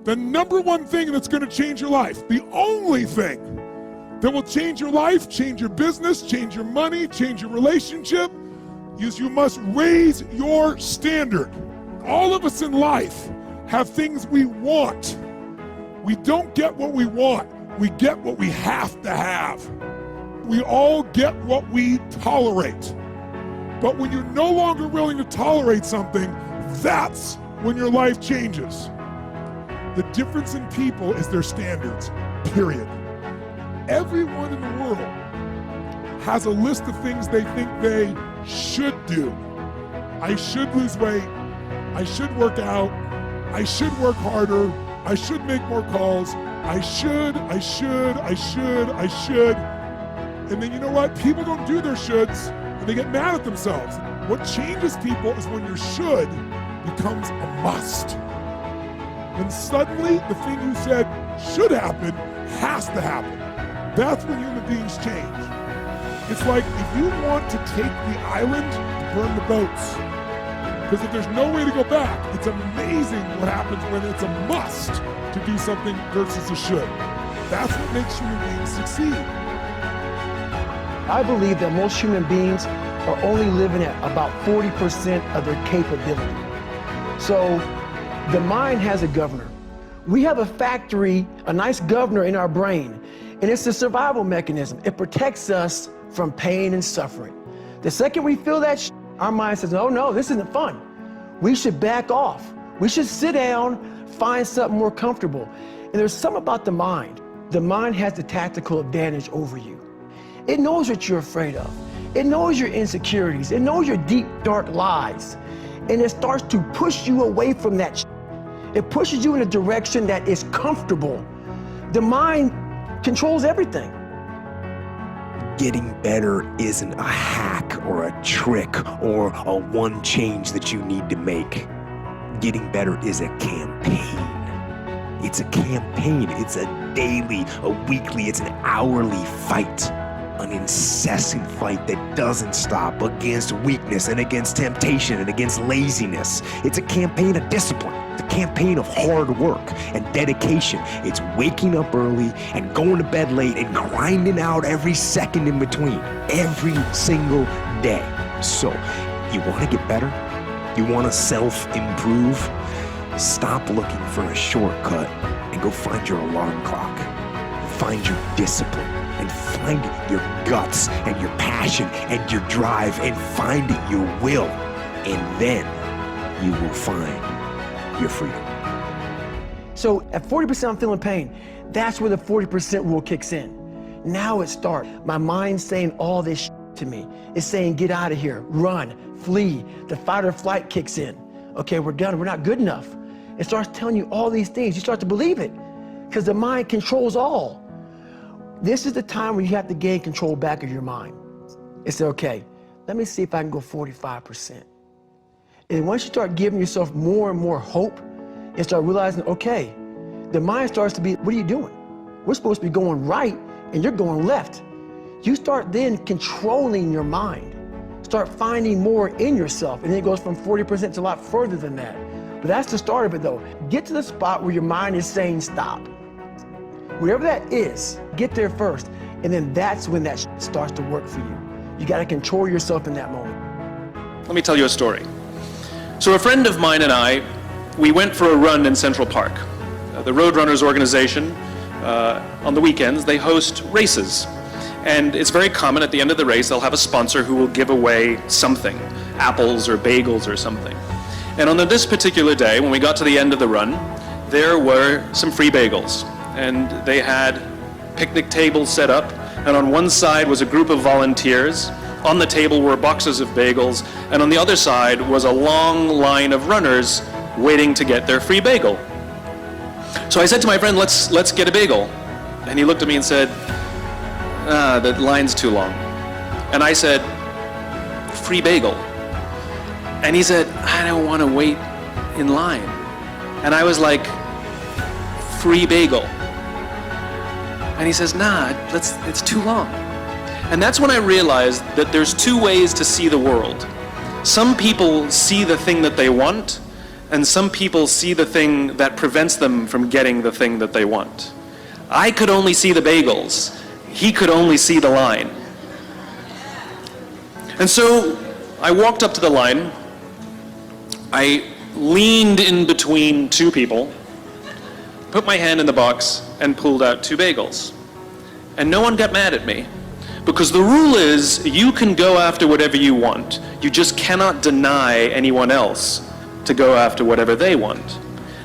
The number one thing that's going to change your life, the only thing that will change your life, change your business, change your money, change your relationship, is you must raise your standard. All of us in life have things we want. We don't get what we want. We get what we have to have. We all get what we tolerate. But when you're no longer willing to tolerate something, that's when your life changes. The difference in people is their standards, period. Everyone in the world has a list of things they think they should do. I should lose weight. I should work out. I should work harder. I should make more calls. I should. And then you know what? People don't do their shoulds and they get mad at themselves. What changes people is when your should becomes a must. When suddenly the thing you said should happen has to happen. That's when human beings change. It's like if you want to take the island, burn the boats. Because if there's no way to go back, it's amazing what happens when it's a must to do something versus a should. That's what makes human beings succeed. I believe that most human beings are only living at about 40% of their capability. So the mind has a governor. We have a factory, a nice governor in our brain, and it's a survival mechanism. It protects us from pain and suffering. The second we feel that, our mind says, oh no, this isn't fun. We should back off. We should sit down, find something more comfortable. And there's something about the mind. The mind has the tactical advantage over you. It knows what you're afraid of. It knows your insecurities. It knows your deep, dark lies. And it starts to push you away from that. It pushes you in a direction that is comfortable. The mind controls everything. Getting better isn't a hack or a trick or a one change that you need to make. Getting better is a campaign. It's a campaign. It's a daily, a weekly, it's an hourly fight. An incessant fight that doesn't stop against weakness and against temptation and against laziness. It's a campaign of discipline. It's a campaign of hard work and dedication. It's waking up early and going to bed late and grinding out every second in between, every single day. So, you want to get better? You want to self-improve? Stop looking for a shortcut and go find your alarm clock. Find your discipline. And find your guts and your passion and your drive and find your will. And then you will find your freedom. So at 40% I'm feeling pain. That's where the 40% rule kicks in. Now it starts. My mind's saying all this to me. It's saying get out of here, run, flee. The fight or flight kicks in. Okay, we're done, we're not good enough. It starts telling you all these things. You start to believe it because the mind controls all. This is the time when you have to gain control back of your mind. It's okay, let me see if I can go 45%. And once you start giving yourself more and more hope and start realizing, okay, the mind starts to be, what are you doing? We're supposed to be going right and you're going left. You start then controlling your mind. Start finding more in yourself, and then it goes from 40% to a lot further than that. But that's the start of it though. Get to the spot where your mind is saying stop. Whatever that is, get there first, and then that's when that starts to work for you. You got to control yourself in that moment. Let me tell you a story. So a friend of mine and I, we went for a run in Central Park. The Roadrunners organization, on the weekends, they host races. And it's very common at the end of the race, they'll have a sponsor who will give away something, apples or bagels or something. And on this particular day, when we got to the end of the run, there were some free bagels. And they had picnic tables set up, and on one side was a group of volunteers. On the table were boxes of bagels, and on the other side was a long line of runners waiting to get their free bagel. So I said to my friend, let's get a bagel. And he looked at me and said, the line's too long. And I said, free bagel. And he said, I don't want to wait in line. And I was like, free bagel. And he says, nah, it's too long. And that's when I realized that there's two ways to see the world. Some people see the thing that they want, and some people see the thing that prevents them from getting the thing that they want. I could only see the bagels. He could only see the line. And so I walked up to the line. I leaned in between two people, put my hand in the box, and pulled out two bagels. And no one got mad at me, because the rule is you can go after whatever you want. You just cannot deny anyone else to go after whatever they want.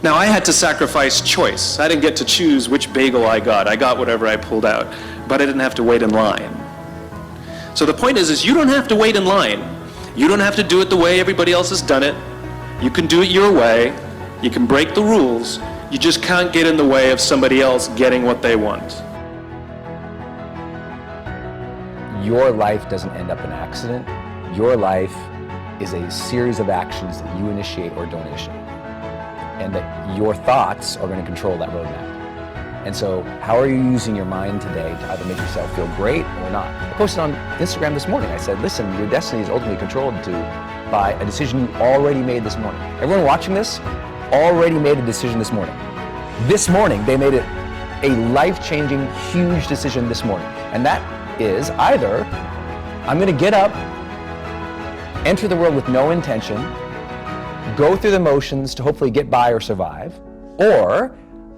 Now, I had to sacrifice choice. I didn't get to choose which bagel I got. I got whatever I pulled out, but I didn't have to wait in line. So the point is you don't have to wait in line. You don't have to do it the way everybody else has done it. You can do it your way. You can break the rules. You just can't get in the way of somebody else getting what they want. Your life doesn't end up in an accident. Your life is a series of actions that you initiate or don't initiate. And that your thoughts are going to control that roadmap. And so how are you using your mind today to either make yourself feel great or not? I posted on Instagram this morning. I said, listen, your destiny is ultimately controlled by a decision you already made this morning. Everyone watching this already made a decision this morning. This morning, they made it a life-changing, huge decision this morning. And that is either I'm going to get up, enter the world with no intention, go through the motions to hopefully get by or survive, or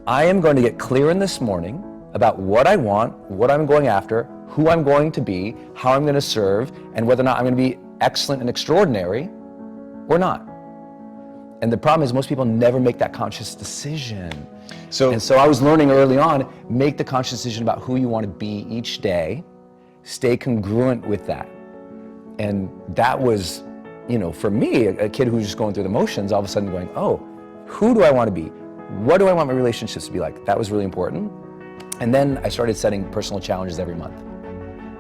I am going to get clear in this morning about what I want, what I'm going after, who I'm going to be, how I'm going to serve, and whether or not I'm going to be excellent and extraordinary or not. And the problem is most people never make that conscious decision. So I was learning early on, make the conscious decision about who you want to be each day, stay congruent with that. And that was, for me, a kid who was just going through the motions, all of a sudden going, oh, who do I want to be? What do I want my relationships to be like? That was really important. And then I started setting personal challenges every month.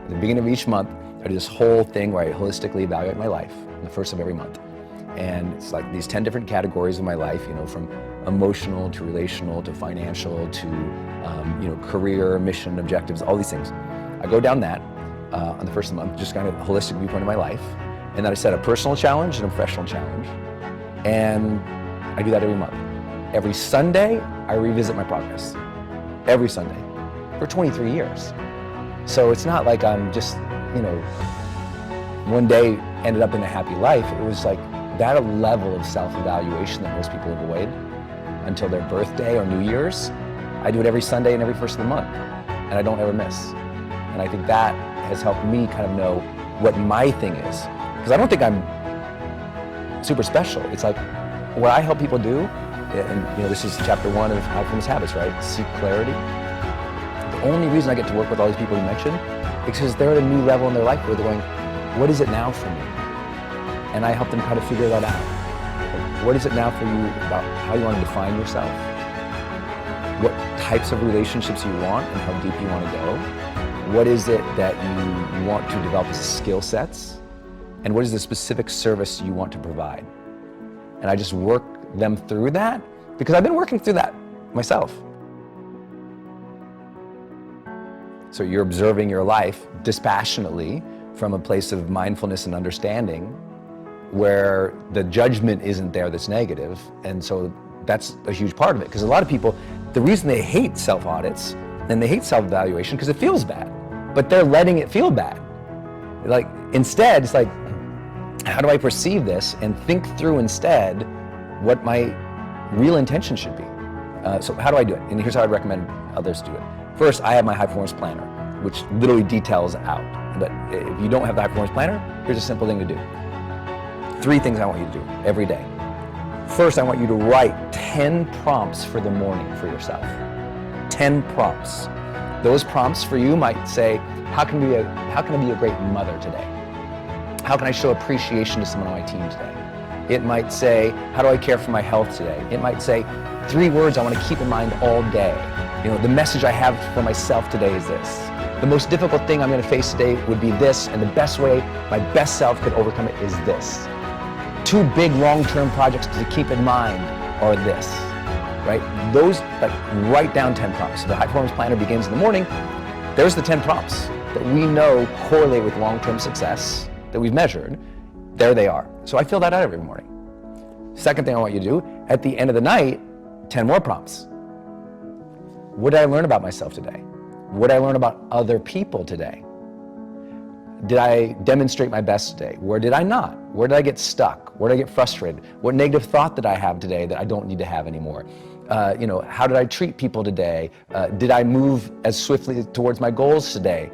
At the beginning of each month, I do this whole thing where I holistically evaluate my life on the first of every month. And it's like these 10 different categories of my life, from emotional to relational to financial to career, mission, objectives, all these things. I go down that on the first of the month, just kind of a holistic viewpoint of my life. And then I set a personal challenge and a professional challenge. And I do that every month. Every Sunday, I revisit my progress. Every Sunday, for 23 years. So it's not like I'm just, one day ended up in a happy life. It was like that level of self-evaluation that most people avoid until their birthday or New Year's. I do it every Sunday and every first of the month, and I don't ever miss. And I think that has helped me kind of know what my thing is. Because I don't think I'm super special. It's like what I help people do, and this is chapter 1 of High Performance Habits, right? Seek clarity. The only reason I get to work with all these people you mentioned is because they're at a new level in their life where they're going, what is it now for me? And I help them kind of figure that out. Like, what is it now for you about how you want to define yourself? What types of relationships you want and how deep you want to go? What is it that you want to develop as skill sets? And what is the specific service you want to provide? And I just work them through that because I've been working through that myself. So you're observing your life dispassionately from a place of mindfulness and understanding where the judgment isn't there that's negative. And so that's a huge part of it, because a lot of people, the reason they hate self-audits and they hate self-evaluation because it feels bad, but they're letting it feel bad. Like instead, it's like, how do I perceive this and think through instead what my real intention should be? So how do I do it? And here's how I recommend others do it. First, I have my high performance planner, which literally details out. But if you don't have the high performance planner, here's a simple thing to do. 3 things I want you to do every day. First, I want you to write 10 prompts for the morning for yourself. 10 prompts. Those prompts for you might say, how can I be a great mother today? How can I show appreciation to someone on my team today? It might say, how do I care for my health today? It might say, 3 words I want to keep in mind all day. The message I have for myself today is this. The most difficult thing I'm going to face today would be this, and the best way my best self could overcome it is this. 2 big long-term projects to keep in mind are this, right? Those, write down 10 prompts. So the high performance planner begins in the morning. There's the 10 prompts that we know correlate with long-term success that we've measured. There they are. So I fill that out every morning. Second thing I want you to do, at the end of the night, 10 more prompts. What did I learn about myself today? What did I learn about other people today? Did I demonstrate my best today? Where did I not? Where did I get stuck? Where did I get frustrated? What negative thought did I have today that I don't need to have anymore? How did I treat people today? Did I move as swiftly towards my goals today?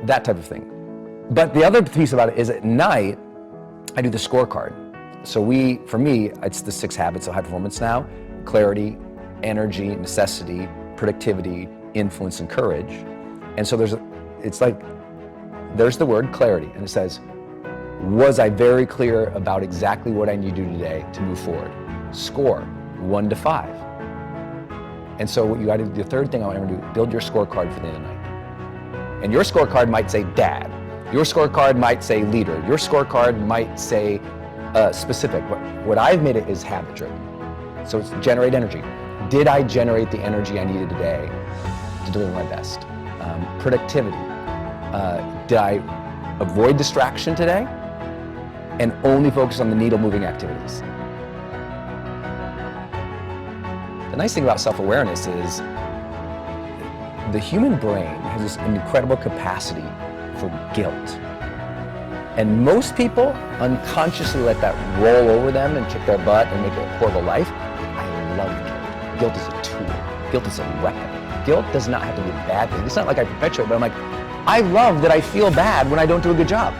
That type of thing. But the other piece about it is at night, I do the scorecard. So for me, it's the 6 habits of high performance now: clarity, energy, necessity, productivity, influence, and courage. And so there's the word clarity, and it says, was I very clear about exactly what I need to do today to move forward? Score 1 to 5. And so what you got to do, the third thing I want to do, build your scorecard for the end of the night. And your scorecard might say dad. Your scorecard might say leader. Your scorecard might say specific. What I've made it is habit driven. So it's generate energy. Did I generate the energy I needed today to deliver my best? Productivity. Did I avoid distraction today and only focus on the needle moving activities? The nice thing about self-awareness is the human brain has this incredible capacity for guilt. And most people unconsciously let that roll over them and kick their butt and make it a horrible life. I love guilt. Guilt is a tool. Guilt is a weapon. Guilt does not have to be a bad thing. It's not like I perpetuate, but I'm like, I love that I feel bad when I don't do a good job.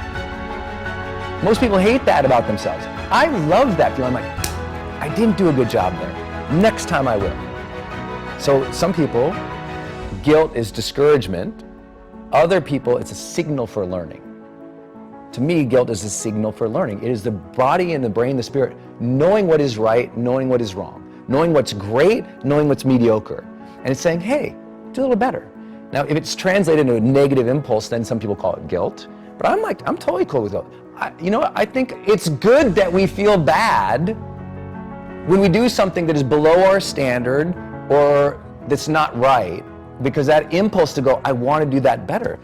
Most people hate that about themselves. I love that feeling. I'm like, I didn't do a good job there. Next time I will. So some people, guilt is discouragement. Other people, it's a signal for learning. To me, guilt is a signal for learning. It is the body and the brain, the spirit, knowing what is right, knowing what is wrong, knowing what's great, knowing what's mediocre. And it's saying, hey, do a little better. Now, if it's translated into a negative impulse, then some people call it guilt. But I'm totally cool with guilt. I think it's good that we feel bad when we do something that is below our standard or that's not right, because that impulse to go, I want to do that better.